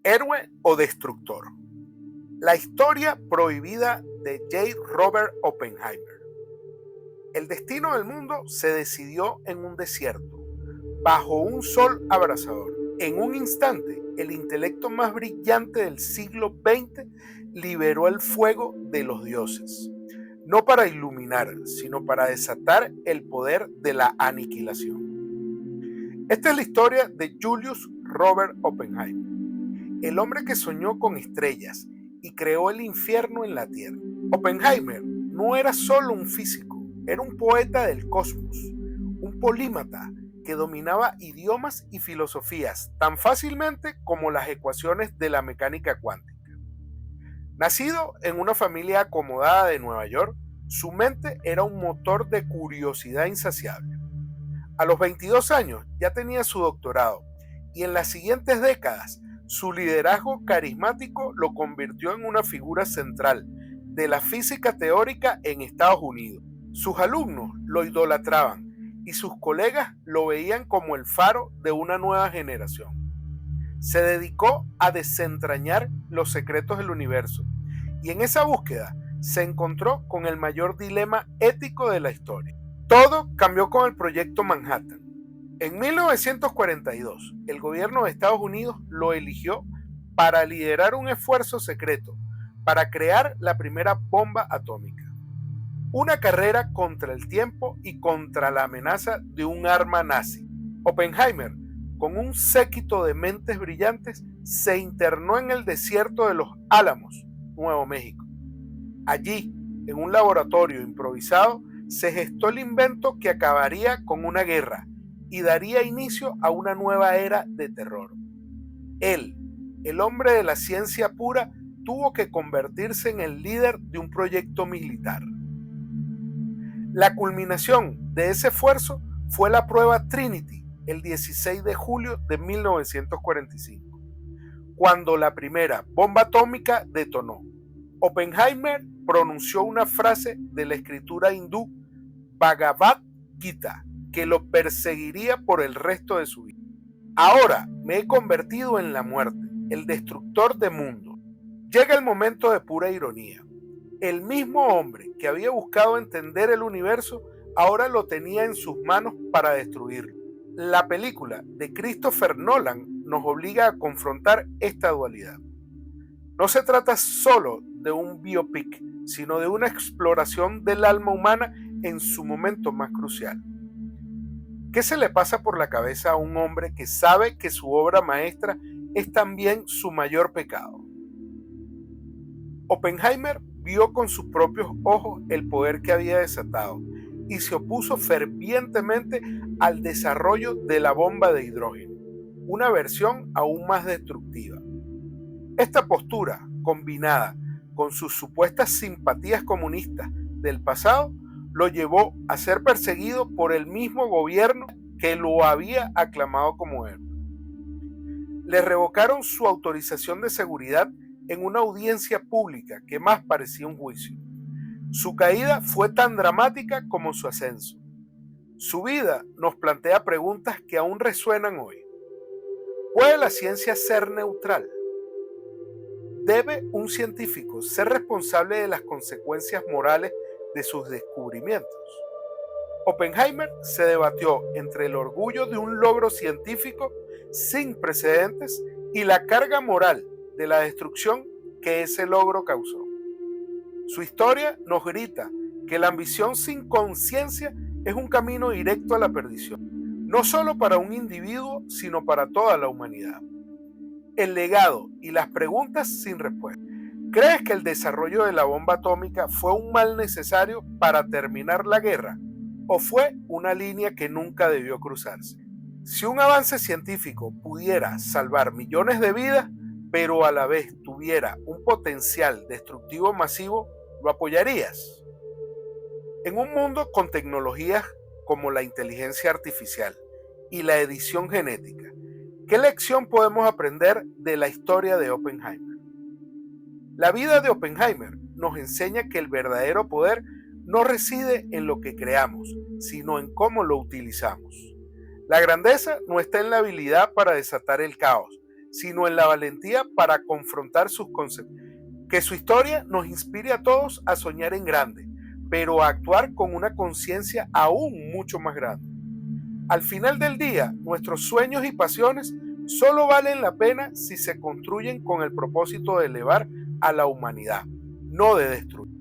Héroe o destructor. La historia prohibida de J. Robert Oppenheimer. El destino del mundo se decidió en un desierto, bajo un sol abrasador. En un instante, el intelecto más brillante del siglo XX liberó el fuego de los dioses, no para iluminar, sino para desatar el poder de la aniquilación. Esta es la historia de Julius Robert Oppenheimer, el hombre que soñó con estrellas y creó el infierno en la tierra. Oppenheimer no era solo un físico, era un poeta del cosmos, un polímata que dominaba idiomas y filosofías tan fácilmente como las ecuaciones de la mecánica cuántica. Nacido en una familia acomodada de Nueva York, su mente era un motor de curiosidad insaciable. A los 22 años ya tenía su doctorado y en las siguientes décadas su liderazgo carismático lo convirtió en una figura central de la física teórica en Estados Unidos. Sus alumnos lo idolatraban y sus colegas lo veían como el faro de una nueva generación. Se dedicó a desentrañar los secretos del universo y en esa búsqueda se encontró con el mayor dilema ético de la historia. Todo cambió con el proyecto Manhattan. En 1942, el gobierno de Estados Unidos lo eligió para liderar un esfuerzo secreto para crear la primera bomba atómica. Una carrera contra el tiempo y contra la amenaza de un arma nazi. Oppenheimer, con un séquito de mentes brillantes, se internó en el desierto de los Álamos, Nuevo México. Allí, en un laboratorio improvisado, se gestó el invento que acabaría con una guerra y daría inicio a una nueva era de terror. Él, el hombre de la ciencia pura, tuvo que convertirse en el líder de un proyecto militar. La culminación de ese esfuerzo fue la prueba Trinity, el 16 de julio de 1945, cuando la primera bomba atómica detonó. Oppenheimer pronunció una frase de la escritura hindú Bhagavad Gita que lo perseguiría por el resto de su vida. Ahora me he convertido en la muerte, el destructor de mundos. Llega el momento de pura ironía. El mismo hombre que había buscado entender el universo ahora lo tenía en sus manos para destruirlo. La película de Christopher Nolan nos obliga a confrontar esta dualidad. No se trata solo de un biopic, sino de una exploración del alma humana en su momento más crucial. ¿Qué se le pasa por la cabeza a un hombre que sabe que su obra maestra es también su mayor pecado? Oppenheimer vio con sus propios ojos el poder que había desatado y se opuso fervientemente al desarrollo de la bomba de hidrógeno, una versión aún más destructiva. Esta postura, combinada con sus supuestas simpatías comunistas del pasado, lo llevó a ser perseguido por el mismo gobierno que lo había aclamado como héroe. Le revocaron su autorización de seguridad en una audiencia pública que más parecía un juicio. Su caída fue tan dramática como su ascenso. Su vida nos plantea preguntas que aún resuenan hoy. ¿Puede la ciencia ser neutral? ¿Debe un científico ser responsable de las consecuencias morales de sus descubrimientos? Oppenheimer se debatió entre el orgullo de un logro científico sin precedentes y la carga moral de la destrucción que ese logro causó. Su historia nos grita que la ambición sin conciencia es un camino directo a la perdición, no solo para un individuo, sino para toda la humanidad. El legado y las preguntas sin respuesta. ¿Crees que el desarrollo de la bomba atómica fue un mal necesario para terminar la guerra o fue una línea que nunca debió cruzarse? Si un avance científico pudiera salvar millones de vidas, pero a la vez tuviera un potencial destructivo masivo, ¿lo apoyarías? En un mundo con tecnologías como la inteligencia artificial y la edición genética, ¿qué lección podemos aprender de la historia de Oppenheimer? La vida de Oppenheimer nos enseña que el verdadero poder no reside en lo que creamos, sino en cómo lo utilizamos. La grandeza no está en la habilidad para desatar el caos, sino en la valentía para confrontar sus conceptos. Que su historia nos inspire a todos a soñar en grande, pero a actuar con una conciencia aún mucho más grande. Al final del día, nuestros sueños y pasiones solo valen la pena si se construyen con el propósito de elevar a la humanidad, no de destruir.